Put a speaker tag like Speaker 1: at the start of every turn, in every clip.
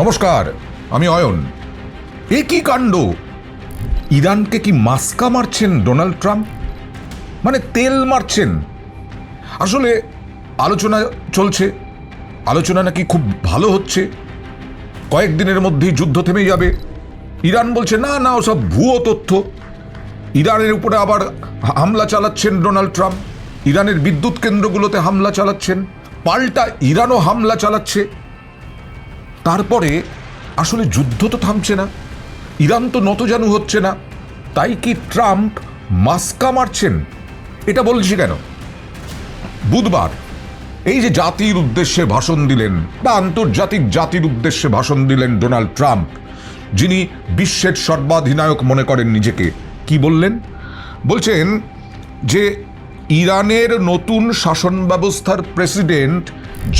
Speaker 1: নমস্কার, আমি অয়ন। এ কি কাণ্ড! ইরানকে কি মাস্কা মারছেন ডোনাল্ড ট্রাম্প? মানে তেল মারছেন। আসলে আলোচনা চলছে, আলোচনা নাকি খুব ভালো হচ্ছে, কয়েকদিনের মধ্যেই যুদ্ধ থেমে যাবে। ইরান বলছে না না, ওসব ভুয়ো তথ্য। ইরানের উপরে আবার হামলা চালাচ্ছেন ডোনাল্ড ট্রাম্প, ইরানের বিদ্যুৎ কেন্দ্রগুলোতে হামলা চালাচ্ছেন, পাল্টা ইরানও হামলা চালাচ্ছে। তারপরে আসলে যুদ্ধ তো থামছে না, ইরান তো নতজানু হচ্ছে না, তাই কি ট্রাম্প মাস্কা মারছেন? এটা বলছি কেন? বুধবার এই যে জাতির উদ্দেশ্যে ভাষণ দিলেন, বা আন্তর্জাতিক জাতির উদ্দেশ্যে ভাষণ দিলেন ডোনাল্ড ট্রাম্প, যিনি বিশ্বের সর্বাধিনায়ক মনে করেন নিজেকে, কি বললেন? বলছেন যে ইরানের নতুন শাসন ব্যবস্থার প্রেসিডেন্ট,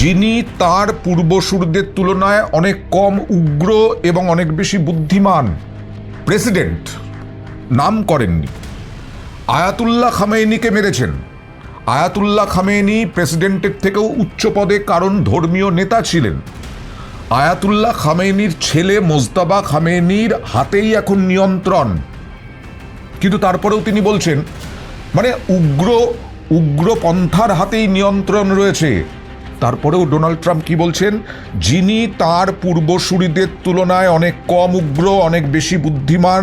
Speaker 1: যিনি তার পূর্বসূরদের তুলনায় অনেক কম উগ্র এবং অনেক বেশি বুদ্ধিমান। প্রেসিডেন্ট নাম করেননি, আয়াতুল্লাহ খামেনিকে মেরেছেন। আয়াতুল্লাহ খামেনি প্রেসিডেন্টের থেকেও উচ্চ পদে, কারণ ধর্মীয় নেতা ছিলেন। আয়াতুল্লাহ খামেনির ছেলে মোজতাবা খামেনির হাতেই এখন নিয়ন্ত্রণ। কিন্তু তারপরেও তিনি বলছেন, মানে উগ্রপন্থার হাতেই নিয়ন্ত্রণ রয়েছে। তারপরেও ডোনাল্ড ট্রাম্প কি বলছেন? যিনি তার পূর্বসূরীদের তুলনায় অনেক কম উগ্র, অনেক বেশি বুদ্ধিমান,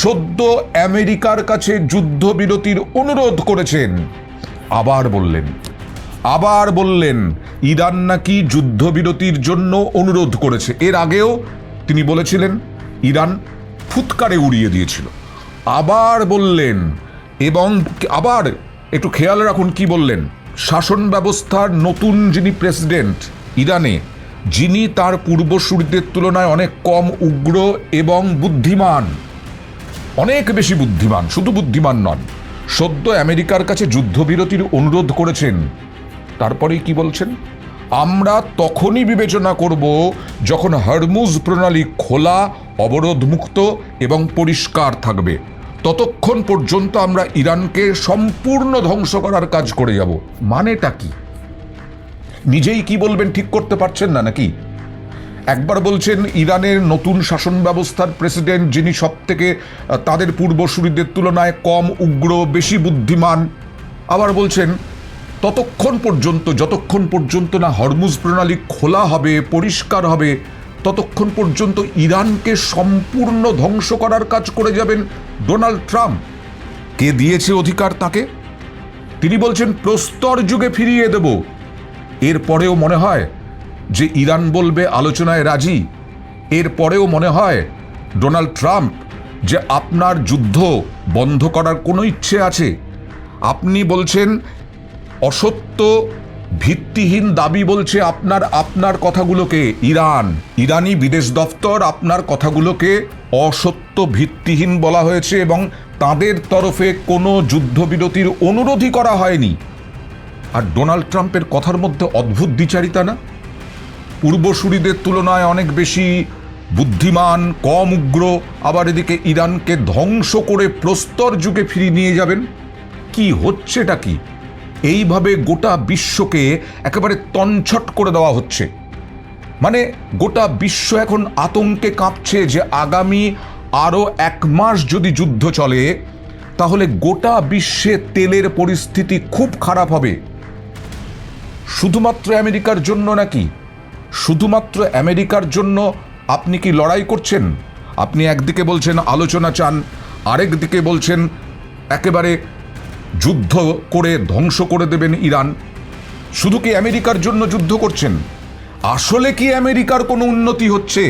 Speaker 1: সদ্য আমেরিকার কাছে যুদ্ধবিরতির অনুরোধ করেছেন। আবার বললেন ইরান নাকি যুদ্ধবিরতির জন্য অনুরোধ করেছে। এর আগেও তিনি বলেছিলেন, ইরান ফুৎকারে উড়িয়ে দিয়েছিল। আবার বললেন, এবং আবার একটু খেয়াল রাখুন কি বললেন। শাসন ব্যবস্থার নতুন যিনি প্রেসিডেন্ট ইরানে, যিনি তার পূর্বসূরীদের তুলনায় অনেক কম উগ্র এবং বুদ্ধিমান, অনেক বেশি বুদ্ধিমান, শুধু বুদ্ধিমান নন, সদ্য আমেরিকার কাছে যুদ্ধবিরতির অনুরোধ করেছেন। তারপরেই কি বলছেন? আমরা তখনই বিবেচনা করব যখন হরমুজ প্রণালী খোলা, অবরোধমুক্ত এবং পরিষ্কার থাকবে। ততক্ষণ পর্যন্ত আমরা ইরানকে সম্পূর্ণ ধ্বংস করার কাজ করে যাব। মানেটা কি? নিজেই কি বলবেন ঠিক করতে পারছেন না নাকি? একবার বলছেন ইরানের নতুন শাসন ব্যবস্থার প্রেসিডেন্ট, যিনি সব থেকে তাদের পূর্বসূরীদের তুলনায় কম উগ্র, বেশি বুদ্ধিমান। আবার বলছেন যতক্ষণ পর্যন্ত না হরমুজ প্রণালী খোলা হবে, পরিষ্কার হবে, ততক্ষণ পর্যন্ত ইরানকে সম্পূর্ণ ধ্বংস করার কাজ করে যাবেন ডোনাল্ড ট্রাম্প। কে দিয়েছে অধিকার তাকে? তিনি বলছেন প্রস্তর যুগে ফিরিয়ে দেব। এরপরেও মনে হয় যে ইরান বলবে আলোচনায় রাজি। এরপরেও মনে হয় ডোনাল্ড ট্রাম্প যে আপনার যুদ্ধ বন্ধ করার কোনো ইচ্ছে আছে। আপনি বলছেন অসত্য, ভিত্তিহীন দাবি বলছে আপনার কথাগুলোকে ইরানি বিদেশ দপ্তর আপনার কথাগুলোকে অসত্য, ভিত্তিহীন বলা হয়েছে, এবং তাদের তরফে কোনো যুদ্ধবিরতির অনুরোধই করা হয়নি। আর ডোনাল্ড ট্রাম্পের কথার মধ্যে অদ্ভুত দ্বিচারিতা না? পূর্বসূরীদের তুলনায় অনেক বেশি বুদ্ধিমান, কম উগ্র, আবার এদিকে ইরানকে ধ্বংস করে প্রস্তর যুগে ফিরিয়ে নিয়ে যাবেন। কি হচ্ছেটা কি? এইভাবে গোটা বিশ্বকে একেবারে তছনছ করে দেওয়া হচ্ছে। মানে গোটা বিশ্ব এখন আতঙ্কে কাঁপছে যে আগামী আরও 1 মাস যদি যুদ্ধ চলে, তাহলে গোটা বিশ্বে তেলের পরিস্থিতি খুব খারাপ হবে। শুধুমাত্র আমেরিকার জন্য নাকি? শুধুমাত্র আমেরিকার জন্য আপনি কি লড়াই করছেন? আপনি একদিকে বলছেন আলোচনা চান, আরেক দিকে বলছেন একেবারে যুদ্ধ করে ধ্বংস করে দেবেন ইরান। শুধু কি আমেরিকার জন্য যুদ্ধ করছেন? আসলে কি আমেরিকার কোনো উন্নতি হচ্ছে?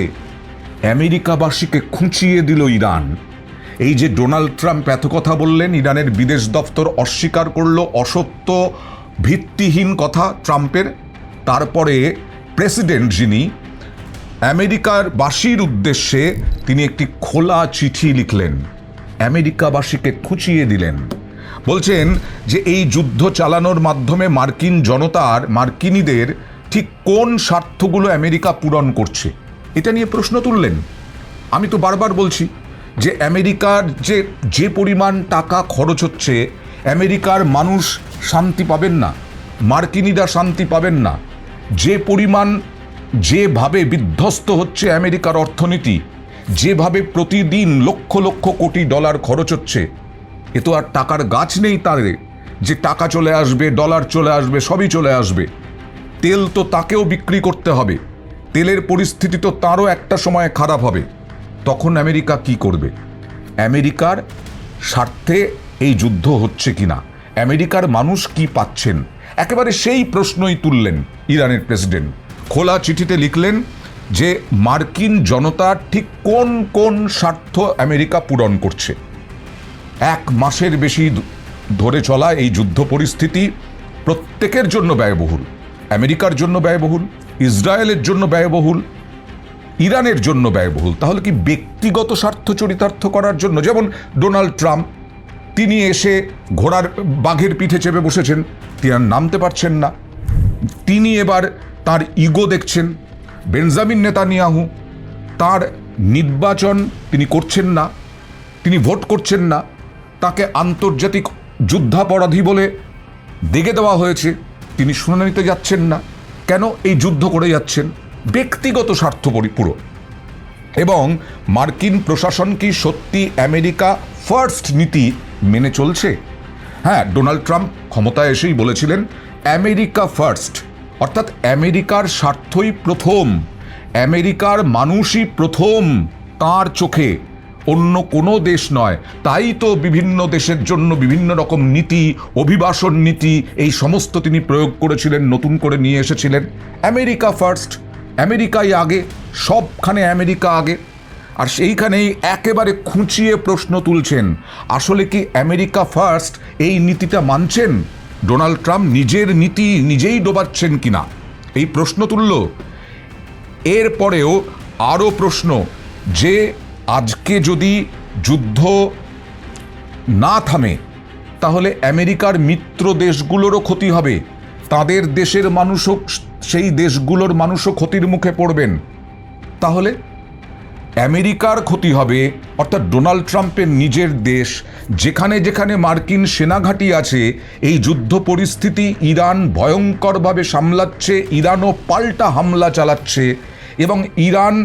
Speaker 1: আমেরিকাবাসীকে খুঁচিয়ে দিল ইরান। এই যে ডোনাল্ড ট্রাম্প এত কথা বললেন, ইরানের বিদেশ দপ্তর অস্বীকার করলো, অসত্য, ভিত্তিহীন কথা ট্রাম্পের। তারপরে প্রেসিডেন্ট যিনি, আমেরিকার বাসীর উদ্দেশ্যে তিনি একটি খোলা চিঠি লিখলেন, আমেরিকাবাসীকে খুঁচিয়ে দিলেন। বলছেন যে এই যুদ্ধ চালানোর মাধ্যমে মার্কিন জনতার, মার্কিনীদের ঠিক কোন স্বার্থগুলো আমেরিকা পূরণ করছে, এটা নিয়ে প্রশ্ন তুললেন। আমি তো বারবার বলছি যে আমেরিকার যে পরিমাণ টাকা খরচ হচ্ছে, আমেরিকার মানুষ শান্তি পাবেন না, মার্কিনীরা শান্তি পাবেন না। যে পরিমাণ যেভাবে বিধ্বস্ত হচ্ছে আমেরিকার অর্থনীতি, যেভাবে প্রতিদিন লক্ষ লক্ষ কোটি ডলার খরচ হচ্ছে, এ তো আর টাকার গাছ নেই তারে যে টাকা চলে আসবে, ডলার চলে আসবে, সবই চলে আসবে। তেল তো তাকেও বিক্রি করতে হবে, তেলের পরিস্থিতি তো তারও একটা সময় খারাপ হবে। তখন আমেরিকা কি করবে? আমেরিকার স্বার্থে এই যুদ্ধ হচ্ছে কিনা, আমেরিকার মানুষ কি পাচ্ছেন, একেবারে সেই প্রশ্নই তুললেন ইরানের প্রেসিডেন্ট। খোলা চিঠিতে লিখলেন যে মার্কিন জনতার ঠিক কোন কোন স্বার্থ আমেরিকা পূরণ করছে। 1 মাসের বেশি ধরে চলা এই যুদ্ধ পরিস্থিতি প্রত্যেকের জন্য ব্যয়বহুল। আমেরিকার জন্য ব্যয়বহুল, ইসরায়েলের জন্য ব্যয়বহুল, ইরানের জন্য ব্যয়বহুল। তাহলে কি ব্যক্তিগত স্বার্থ চরিতার্থ করার জন্য? যেমন ডোনাল্ড ট্রাম্প, তিনি এসে ঘোড়ার বাঘের পিঠে চেপে বসেছেন, তিনি আর নামতে পারছেন না। তিনি এবার তার ইগো দেখছেন। বেঞ্জামিন নেতানিয়াহু, তার নির্বাচন তিনি করছেন না, তিনি ভোট করছেন না, তাকে আন্তর্জাতিক যুদ্ধাপরাধী বলে দেগে দেওয়া হয়েছে, তিনি শুনানিতে যাচ্ছেন না। কেন? এই যুদ্ধ করে যাচ্ছেন, ব্যক্তিগত স্বার্থ পুরো। এবং মার্কিন প্রশাসন কি সত্যি আমেরিকা ফার্স্ট নীতি মেনে চলছে? হ্যাঁ, ডোনাল্ড ট্রাম্প ক্ষমতায় এসেই বলেছিলেন আমেরিকা ফার্স্ট, অর্থাৎ আমেরিকার স্বার্থই প্রথম, আমেরিকার মানুষই প্রথম তার চোখে, অন্য কোনো দেশ নয়। তাই তো বিভিন্ন দেশের জন্য বিভিন্ন রকম নীতি, অভিবাসন নীতি, এই সমস্ত তিনি প্রয়োগ করেছিলেন, নতুন করে নিয়ে এসেছিলেন। আমেরিকা ফার্স্ট, আমেরিকাই আগে, সবখানে আমেরিকা আগে। আর সেইখানেই একেবারে খুঁচিয়ে প্রশ্ন তুলছেন, আসলে কি আমেরিকা ফার্স্ট এই নীতিটা মানছেন? ডোনাল্ড ট্রাম্প নিজের নীতি নিজেই ডোবাচ্ছেন কিনা, এই প্রশ্ন তুলল। এরপরেও আরও প্রশ্ন যে আজকে যদি যুদ্ধ না থামে তাহলে আমেরিকার মিত্র দেশগুলোরও ক্ষতি হবে, তাদের দেশের মানুষও, সেই দেশগুলোর মানুষও ক্ষতির মুখে পড়বেন। তাহলে আমেরিকার ক্ষতি হবে, অর্থাৎ ডোনাল্ড ট্রাম্পের নিজের দেশ, যেখানে যেখানে মার্কিন সেনাঘাঁটি আছে, এই যুদ্ধ পরিস্থিতি ইরান ভয়ঙ্করভাবে সামলাচ্ছে, ইরানও পাল্টা হামলা চালাচ্ছে, এবং ইরান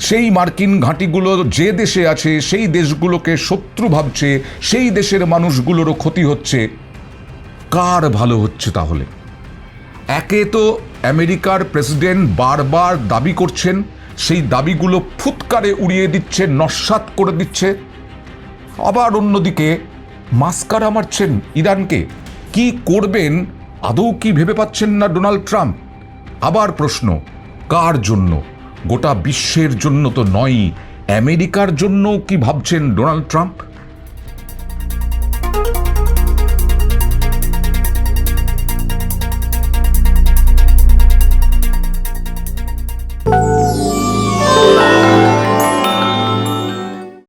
Speaker 1: সেই মার্কিন ঘাঁটিগুলো যে দেশে আছে সেই দেশগুলোকে শত্রু ভাবছে, সেই দেশের মানুষগুলোরও ক্ষতি হচ্ছে। কার ভালো হচ্ছে তাহলে? একে তো আমেরিকার প্রেসিডেন্ট বারবার দাবি করছেন, সেই দাবিগুলো ফুৎকারে উড়িয়ে দিচ্ছে, নস্যাৎ করে দিচ্ছে। আবার অন্যদিকে মাস্কারা মারছেন ইরানকে। কি করবেন আদৌ কি ভেবে পাচ্ছেন না ডোনাল্ড ট্রাম্প? আবার প্রশ্ন, কার জন্য? গোটা বিশ্বের জন্য তো নয়ই, আমেরিকার জন্য কি ভাবছেন ডোনাল্ড ট্রাম্প?